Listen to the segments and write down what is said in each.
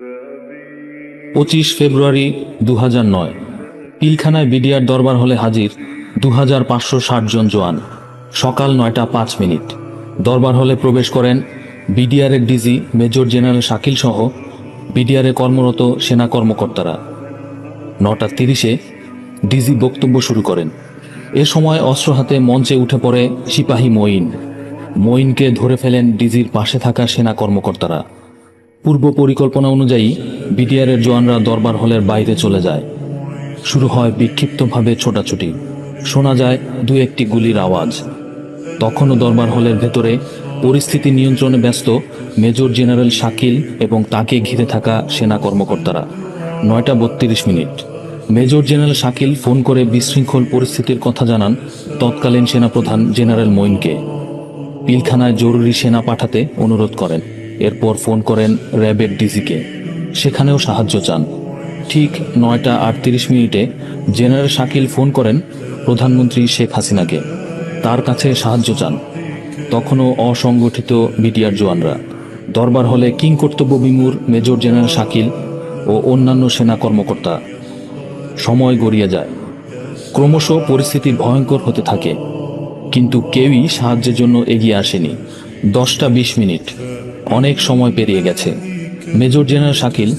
25 ফেব্রুয়ারি 2009 পিলখানায় BDR দরবার হলে হাজির 2560 জন জওয়ান। সকাল 9টা 5 মিনিট দরবার হলে প্রবেশ করেন বিডিআরের ডিজি মেজর জেনারেল শাকিল সহ বিডিআরে কর্মরত সেনা কর্মকর্তারা। 9টা 30-এ ডিজি বক্তব্য শুরু করেন। এ সময় অস্ত্র হাতে মঞ্চে উঠে পড়ে সিপাহী মঈনকে ধরে ফেলেন ডিজির পাশে থাকা সেনা কর্মকর্তারা। পূর্ব পরিকল্পনা অনুযায়ী বিডিআরের জওয়ানরা দরবার হলের বাইরে চলে যায়। শুরু হয় বিক্ষিপ্তভাবে ছোটাছুটি, শোনা যায় 2-1টি গুলির আওয়াজ। তখনও দরবার হলের ভেতরে পরিস্থিতি নিয়ন্ত্রণে ব্যস্ত মেজর জেনারেল শাকিল এবং তাকে ঘিরে থাকা সেনা কর্মকর্তারা। 9টা 32 minute major general Shakil phone করে বিশৃঙ্খল পরিস্থিতির কথা জানান তৎকালীন সেনাপ্রধান জেনারেল মঈনকে। পিলখানায় জরুরি সেনা পাঠাতে অনুরোধ করেন। এরপর ফোন করেন র্যাবের ডিজিকে, সেখানেও সাহায্য চান। ঠিক 9টা 38 মিনিটে জেনারেল শাকিল ফোন করেন প্রধানমন্ত্রী শেখ হাসিনাকে, তার কাছে সাহায্য চান। তখনও অসংগঠিত বিডিআর জওয়ানরা। দরবার হলে কিংকর্তব্য বিমূঢ় মেজর জেনারেল শাকিল ও অন্যান্য সেনা কর্মকর্তা। সময় গড়িয়ে যায়, ক্রমশ পরিস্থিতি ভয়ঙ্কর হতে থাকে, কিন্তু কেউই সাহায্যের জন্য এগিয়ে আসেনি। 10টা 20 মিনিট অনেক সময় পেরিয়ে গেছে। মেজর জেনারেল শাকিল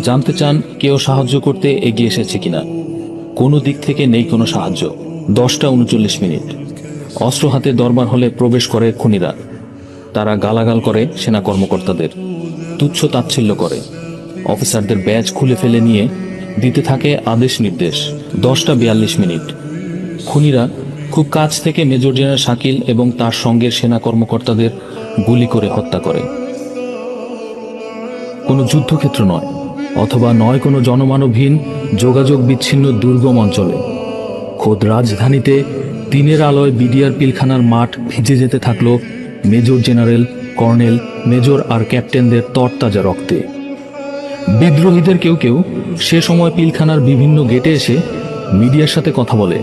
জানতে চান কেউ সাহায্য করতে এগিয়ে এসেছে কিনা। কোনো দিক থেকে নেই কোনো সাহায্য। 10টা 39 মিনিট অস্ত্র হাতে দরবার হলে প্রবেশ করে খুনিরা। তারা গালাগাল করে সেনা কর্মকর্তাদের, তুচ্ছ তাচ্ছিল্য করে, অফিসারদের ব্যাজ খুলে ফেলে নিয়ে দিতে থাকে আদেশ নির্দেশ। 10টা 42 মিনিট খুনিরা খুব কাছ থেকে মেজর জেনারেল শাকিল এবং তার সঙ্গের সেনা কর্মকর্তাদের গুলি করে হত্যা করে। কোনো যুদ্ধক্ষেত্র নয়, অথবা নয় কোনো জনমানবহীন যোগাযোগ বিচ্ছিন্ন দুর্গম অঞ্চলে। খোদ রাজধানীতে দিনের আলোয় বিডিআর পিলখানার মাঠ ভিজে যেতে থাকলো মেজর জেনারেল, কর্নেল, মেজর আর ক্যাপ্টেনদের তরতাজা রক্তে। বিদ্রোহীদের কেউ কেউ সে সময় পিলখানার বিভিন্ন গেটে এসে মিডিয়ার সাথে কথা বলে,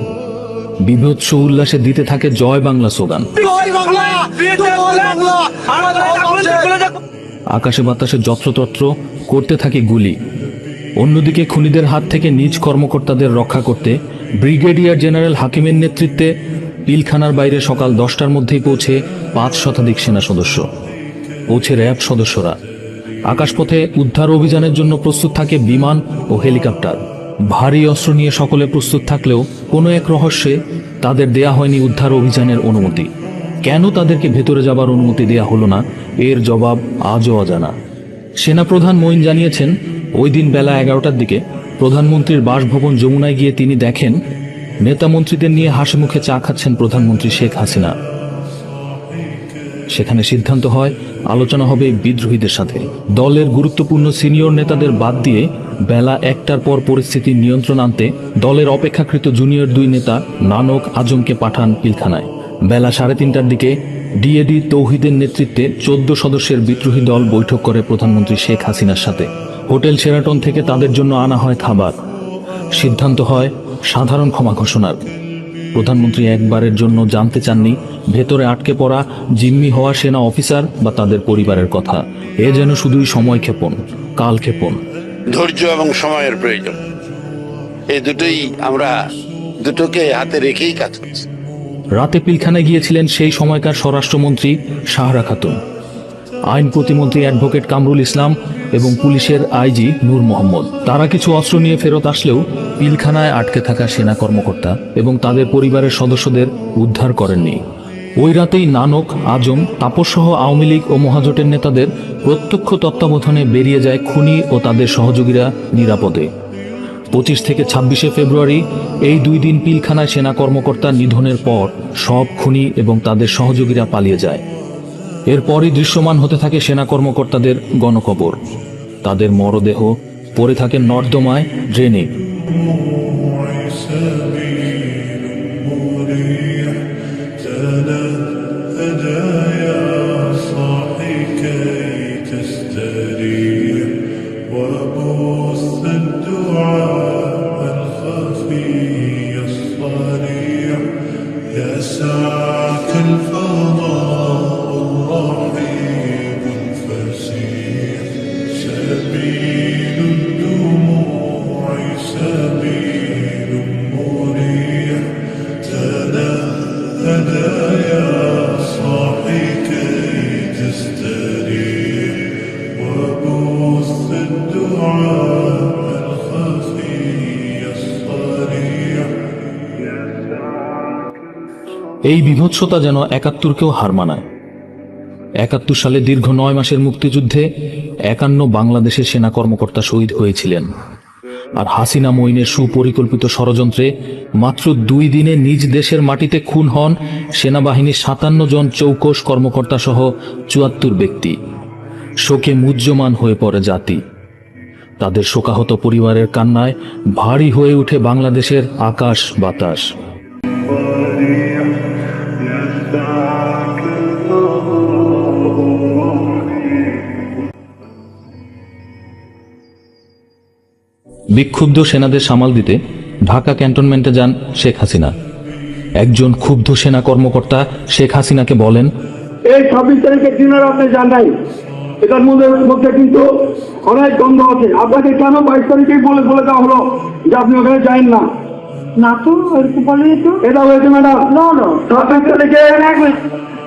বিভৎস উল্লাসে দিতে থাকে জয় বাংলা স্লোগান। আকাশে বাতাসে যত্রতত্র করতে থাকে গুলি। অন্যদিকে খুনিদের হাত থেকে নিজ কর্মকর্তাদের রক্ষা করতে ব্রিগেডিয়ার জেনারেল হাকিমের নেতৃত্বে পিলখানার বাইরে সকাল 10টার মধ্যেই পৌঁছে 5 শতাধিক সেনা সদস্য, পৌঁছে র্যাব সদস্যরা। আকাশপথে উদ্ধার অভিযানের জন্য প্রস্তুত থাকে বিমান ও হেলিকপ্টার। ভারী অস্ত্র নিয়ে সকলে প্রস্তুত থাকলেও কোনো এক রহস্যে তাদের দেয়া হয়নি উদ্ধার অভিযানের অনুমতি। কেন তাদেরকে ভেতরে যাবার অনুমতি দেয়া হলো না, এর জবাব আজও অজানা। সেনাপ্রধান মঈন জানিয়েছেন, ওই দিন বেলা 11টার দিকে প্রধানমন্ত্রীর বাসভবন যমুনায় গিয়ে তিনি দেখেন নেতা মন্ত্রীদের নিয়ে হাসি মুখে চা খাচ্ছেন প্রধানমন্ত্রী শেখ হাসিনা। সেখানে সিদ্ধান্ত হয় আলোচনা হবে বিদ্রোহীদের সাথে। দলের গুরুত্বপূর্ণ সিনিয়র নেতাদের বাদ দিয়ে বেলা 1টার পর পরিস্থিতি নিয়ন্ত্রণ আনতে দলের অপেক্ষাকৃত জুনিয়র 2 নেতা নানক, আজমকে পাঠান পিলখানায়। বেলা 3:30টার দিকে ডিএডি তৌহিদের নেতৃত্বে 14 সদস্যের বিদ্রোহী দল বৈঠক করে প্রধানমন্ত্রী শেখ হাসিনার সাথে। হোটেল শেরাটন থেকে তাদের জন্য আনা হয় খাবার। সিদ্ধান্ত হয় সাধারণ ক্ষমা ঘোষণার। প্রধানমন্ত্রী একবারের জন্য জানতে চাননি ভেতরে আটকে পড়া জিম্মি হওয়া সেনা অফিসার বা তাদের পরিবারের কথা। এ যেন শুধুই সময় ক্ষেপণ, কাল ক্ষেপণ। ধৈর্য এবং সময়ের প্রয়োজন, এই দুটোকে হাতে রেখেই কাজ করছে। রাতে পিলখানায় গিয়েছিলেন সেই সময়কার স্বরাষ্ট্রমন্ত্রী সাহরা খাতুন, আইন প্রতিমন্ত্রী অ্যাডভোকেট কামরুল ইসলাম এবং পুলিশের আইজি নূর মোহাম্মদ। তারা কিছু অস্ত্র নিয়ে ফেরত আসলেও পিলখানায় আটকে থাকা সেনা কর্মকর্তা এবং তাদের পরিবারের সদস্যদের উদ্ধার করেননি। ওই রাতেই নানক, আজম, তাপস সহ আওয়ামী লীগ ও মহাজোটের নেতাদের প্রত্যক্ষ তত্ত্বাবধানে বেরিয়ে যায় খুনি ও তাদের সহযোগীরা নিরাপদে। 25 থেকে 26 ফেব্রুয়ারি এই 2 দিন পিলখানায় সেনা কর্মকর্তা নিধনের পর সব খুনি এবং তাদের সহযোগীরা পালিয়ে যায়। এরপরই দৃশ্যমান হতে থাকে সেনা কর্মকর্তাদের গণকবর। তাদের মরদেহ পড়ে থাকে নর্দমায়, ড্রেনে। يسعك الفضاء الرحيم الفسيح سبيل এই বিভৎসতা যেন ৭১কেও হার মানায়। ৭১ সালে দীর্ঘ ৯ মাসের মুক্তিযুদ্ধে ৫১ বাংলাদেশের সেনা কর্মকর্তা শহীদ হয়েছিলেন। আর হাসিনা মঈনের সুপরিকল্পিত ষড়যন্ত্রে মাত্র ২ দিনে নিজ দেশের মাটিতে খুন হন সেনাবাহিনীর ৫৭ জন চৌকস কর্মকর্তা সহ ৭৪ ব্যক্তি। শোকে মুহ্যমান হয়ে পড়ে জাতি। তাদের শোকাহত পরিবারের কান্নায় ভারী হয়ে ওঠে বাংলাদেশের আকাশ বাতাস। বিক্ষুব্ধ সেনাদের সামাল দিতে ঢাকা ক্যান্টনমেন্টে যান শেখ হাসিনা। একজন ক্ষুব্ধ সেনা কর্মকর্তা শেখ হাসিনাকে বলেন, এই ২৬ তারিখের দিনের আপনি যান নাই, এটার মধ্যে কিন্তু অনেক দ্বন্দ্ব আছে। আপনাকে কেন ২২ তারিখেই বলে দেওয়া হলো যে আপনি ওখানে যান না? না তো এরকম বলেনি তো। এটা হয়েছে ম্যাডাম। না ২৬ তারিখে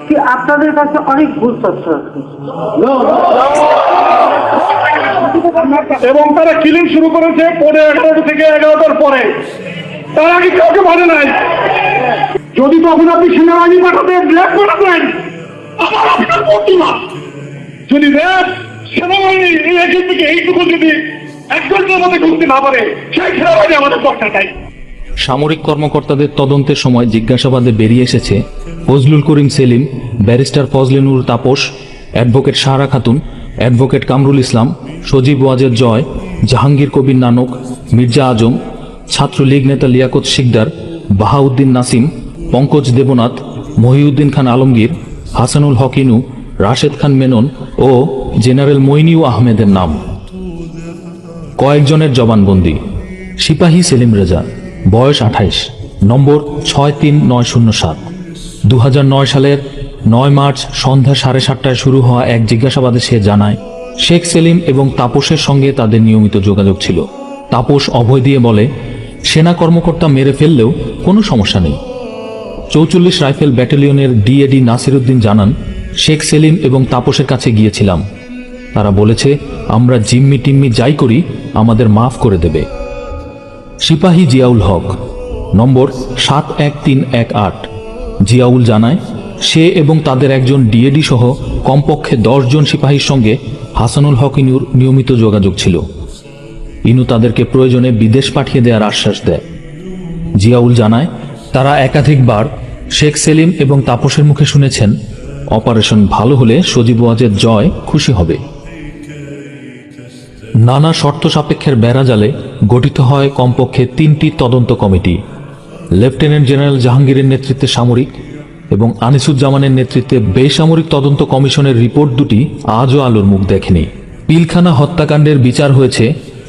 কি আপনাদের কাছে অনেক ভুল তথ্য আছে। এবং তারা কিলিং শুরু করেছে 11:11 থেকে 11টার পরে। তার আগে কাউকে বলে নাই। যদি তখন আপনি সেনাবাহিনী পাঠাতে ব্ল্যাক পাঠাতেন, আমার আপনার প্রতিমা যদি র্যাব সেনাবাহিনী এই একের থেকে এইটুকু যদি একজনের মধ্যে ঢুকতে না পারে, সেই সেনাবাহিনী আমাদের পক্ষে চাই। সামরিক কর্মকর্তাদের তদন্তের সময় জিজ্ঞাসাবাদে বেরিয়ে এসেছে Fazlul Karim Selim, barrister Fazle Noor Taposh, advocate Sahara Khatun, advocate Kamrul Islam, Sajeeb Wazed Joy, Jahangir Kabir Nanak, Mirza আজম, ছাত্রলীগ নেতা লিয়াকত শিকদার, বাহাউদ্দিন নাসিম, পঙ্কজ দেবনাথ, মহিউদ্দিন খান আলমগীর, হাসানুল হক ইনু, রাশেদ খান মেনন ও জেনারেল মইনিউ আহমেদের নাম। কয়েকজনের জবানবন্দি। সিপাহী সেলিম রেজা, বয়স ২৮, নম্বর 63907। ২০০৯ সালের ৯ মার্চ সন্ধ্যা ৭:৩০টায় শুরু হওয়া এক জিজ্ঞাসাবাদে সে জানায়, শেখ সেলিম এবং তাপসের সঙ্গে তাদের নিয়মিত যোগাযোগ ছিল। তাপস অভয় দিয়ে বলে, সেনা কর্মকর্তা মেরে ফেললেও কোনো সমস্যা নেই। ৪৪ রাইফেল ব্যাটালিয়নের ডিএডি নাসিরউদ্দিন জানান, শেখ সেলিম এবং তাপসের কাছে গিয়েছিলাম। তারা বলেছে, আমরা জিম্মি টিম্মি যাই করি আমাদের মাফ করে দেবে। সিপাহী জিয়াউল হক, নম্বর 71318। জিয়াউল জানায়, সে এবং তাদের একজন ডিএডি সহ কমপক্ষে 10 জন সিপাহীর সঙ্গে হাসানুল হক ইনুর নিয়মিত যোগাযোগ ছিল। ইনু তাদেরকে প্রয়োজনে বিদেশ পাঠিয়ে দেওয়ার আশ্বাস দেয়। জিয়াউল জানায়, তারা একাধিকবার শেখ সেলিম এবং তাপসের মুখে শুনেছেন, অপারেশন ভালো হলে সজীব ওয়াজেদ জয় খুশি হবে। নানা শর্ত সাপেক্ষের বেড়াজালে গঠিত হয় কমপক্ষে 3টি তদন্ত কমিটি। লেফটেন্যান্ট জেনারেল জাহাঙ্গীরের নেতৃত্বে সামরিক এবং আনিসুজ্জামানের নেতৃত্বে বেসামরিক তদন্ত কমিশনের রিপোর্ট দুটি আজও আলোর মুখ দেখেনি। পিলখানা হত্যাকাণ্ডের বিচার হয়েছে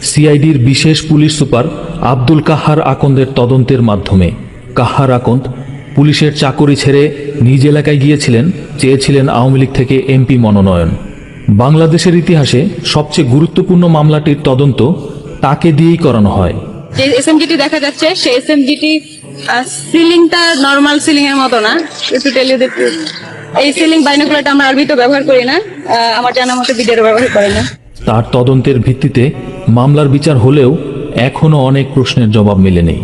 সিআইডির বিশেষ পুলিশ সুপার আব্দুল কাহার আকন্দের তদন্তের মাধ্যমে। কাহার আকন্দ পুলিশের চাকরি ছেড়ে নিজ এলাকায় গিয়েছিলেন, চেয়েছিলেন আওয়ামী লীগ থেকে এমপি মনোনয়ন। বাংলাদেশের ইতিহাসে সবচেয়ে গুরুত্বপূর্ণ মামলাটির তদন্ত তাকে দিয়েই করানো হয়। যে এসএমজিটি দেখা যাচ্ছে সেই এসএমজিটি সিলিংটা নরমাল সিলিং এর মতো না। একটু টেল ইউ দ্য ট্রুথ, এই সিলিং বাইনোকুলারটা আমরা আরবিতে ব্যবহার করি না, আমার জানা মতে বিডিআরও ব্যবহার করে না। তার তদন্তের ভিত্তিতে মামলার বিচার হলেও এখনো অনেক প্রশ্নের জবাব মেলেনি,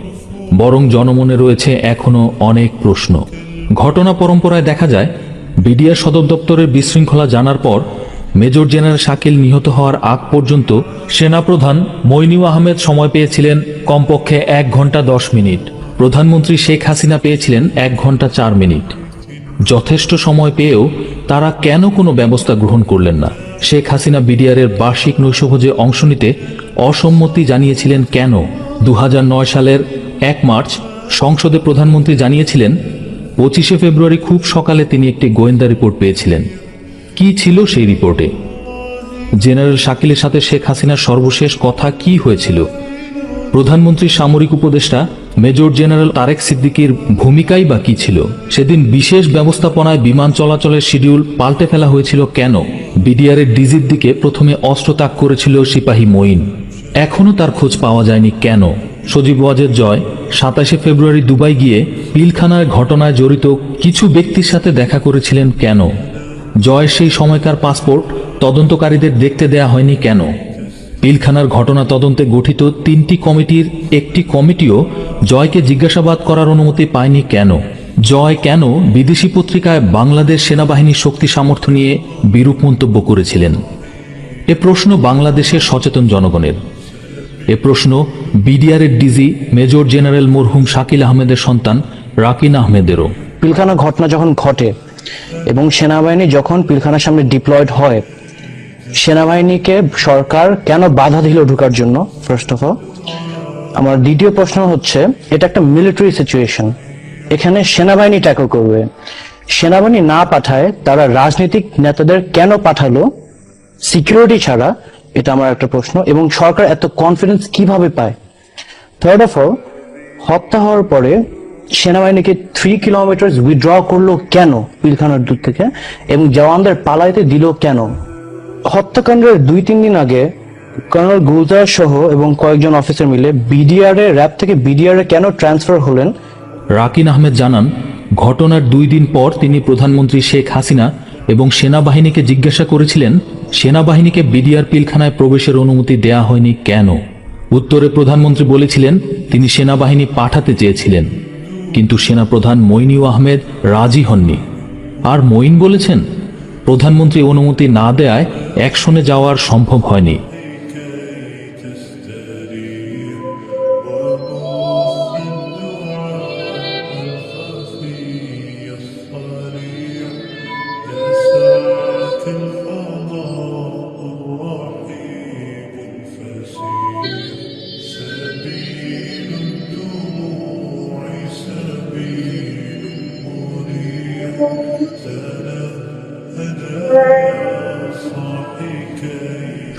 বরং জনমনে রয়েছে এখনো অনেক প্রশ্ন। ঘটনা পরম্পরায় দেখা যায়, বিডিআর সদর দপ্তরের বিশৃঙ্খলা জানার পর মেজর জেনারেল শাকিল নিহত হওয়ার আগ পর্যন্ত সেনাপ্রধান মইনিউ আহমেদ সময় পেয়েছিলেন কমপক্ষে 1 ঘন্টা 10 মিনিট। প্রধানমন্ত্রী শেখ হাসিনা পেয়েছিলেন 1 ঘন্টা 4 মিনিট। যথেষ্ট সময় পেয়েও তারা কেন কোনো ব্যবস্থা গ্রহণ করলেন না? শেখ হাসিনা বিডিআরের বার্ষিক নৈশভোজে অংশ নিতে অসম্মতি জানিয়েছিলেন কেন? 2009 সালের 1 মার্চ সংসদে প্রধানমন্ত্রী জানিয়েছিলেন 25শে ফেব্রুয়ারি খুব সকালে তিনি একটি গোয়েন্দা রিপোর্ট পেয়েছিলেন। কি ছিল সেই রিপোর্টে? জেনারেল শাকিলের সাথে শেখ হাসিনার সর্বশেষ কথা কি হয়েছিল? প্রধানমন্ত্রীর সামরিক উপদেষ্টা মেজর জেনারেল তারেক সিদ্দিকীর ভূমিকাই বা কি ছিল? সেদিন বিশেষ ব্যবস্থাপনায় বিমান চলাচলের শিডিউল পাল্টে ফেলা হয়েছিল কেন? বিডিআরের ডিজির দিকে প্রথমে অস্ত্র তাক করেছিল সিপাহী মঈন, এখনো তার খোঁজ পাওয়া যায়নি কেন? সজীব ওয়াজেদ জয় 27শে ফেব্রুয়ারি দুবাই গিয়ে পিলখানার ঘটনায় জড়িত কিছু ব্যক্তির সাথে দেখা করেছিলেন কেন? জয়ের সেই সময়কার পাসপোর্ট তদন্তকারীদের দেখতে দেয়া হয়নি কেন? পিলখানার ঘটনা তদন্তে গঠিত 3টি কমিটির একটি কমিটিও জয়কে জিজ্ঞাসাবাদ করার অনুমতি পায়নি কেন? জয় কেন বিদেশি পত্রিকায় বাংলাদেশ সেনাবাহিনীর শক্তি সামর্থ্য নিয়ে বিরূপ মন্তব্য করেছিলেন? এ প্রশ্ন বাংলাদেশের সচেতন জনগণের। এ প্রশ্ন বিডিআরের ডিজি মেজর জেনারেল মরহুম শাকিল আহমেদের সন্তান রাকিন আহমেদেরও। পিলখানা ঘটনা যখন ঘটে এবং সেনাবাহিনী যখন পিলখানার সামনে ডিপ্লয়েড হয়, সেনাবাহিনীকে সরকার কেন বাধা দিল ঢোকার জন্য? ফার্স্ট অফ অল আমার দ্বিতীয় প্রশ্ন হচ্ছে, এটা একটা মিলিটারি সিচুয়েশন, এখানে সেনাবাহিনী ট্যাকল করবে, সেনাবাহিনী না পাঠায় তারা রাজনৈতিক নেতাদের কেন পাঠালো সিকিউরিটি ছাড়া? এটা আমার একটা প্রশ্ন। এবং সরকার এত কনফিডেন্স কিভাবে পায়? থার্ড অফ অল, হত্যা হওয়ার পরে সেনাবাহিনীকে 3 কিলোমিটার উইথড্র করলো কেন পিলখানার দূর থেকে, এবং জওয়ানদের পালাইতে দিল কেন? হত্যাকাণ্ডের 2-3 দিন আগে কর্নেল গুলজার সহ এবং কয়েকজন অফিসার মিলে র্যাব থেকে বিডিআর কেন ট্রান্সফার হলেন? রাকিন আহমেদ জানান, ঘটনার 2 দিন পর তিনি প্রধানমন্ত্রী শেখ হাসিনা এবং সেনাবাহিনীকে জিজ্ঞাসা করেছিলেন সেনাবাহিনীকে বিডিআর পিলখানায় প্রবেশের অনুমতি দেয়া হয়নি কেন। উত্তরে প্রধানমন্ত্রী বলেছিলেন তিনি সেনাবাহিনী পাঠাতে চেয়েছিলেন, কিন্তু সেনাপ্রধান মইনুল আহমেদ রাজি হননি। আর মইন বলেছেন প্রধানমন্ত্রী অনুমতি না দেয়ায় অ্যাকশনে যাওয়ার সম্ভব হয়নি।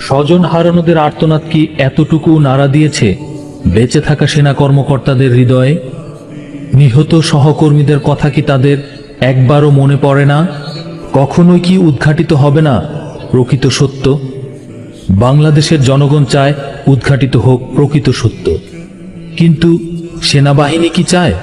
স্বজন হারানোদের আর্তনাদ কি এতটুকু নাড়া দিয়েছে বেঁচে থাকা সেনা কর্মকর্তাদের হৃদয়ে? নিহত সহকর্মীদের কথা কি তাদের একবারও মনে পড়ে না? কখনোই কি উদ্ঘাটিত হবে না প্রকৃত সত্য? বাংলাদেশের জনগণ চায় উদ্ঘাটিত হোক প্রকৃত সত্য, কিন্তু সেনাবাহিনী কি চায়?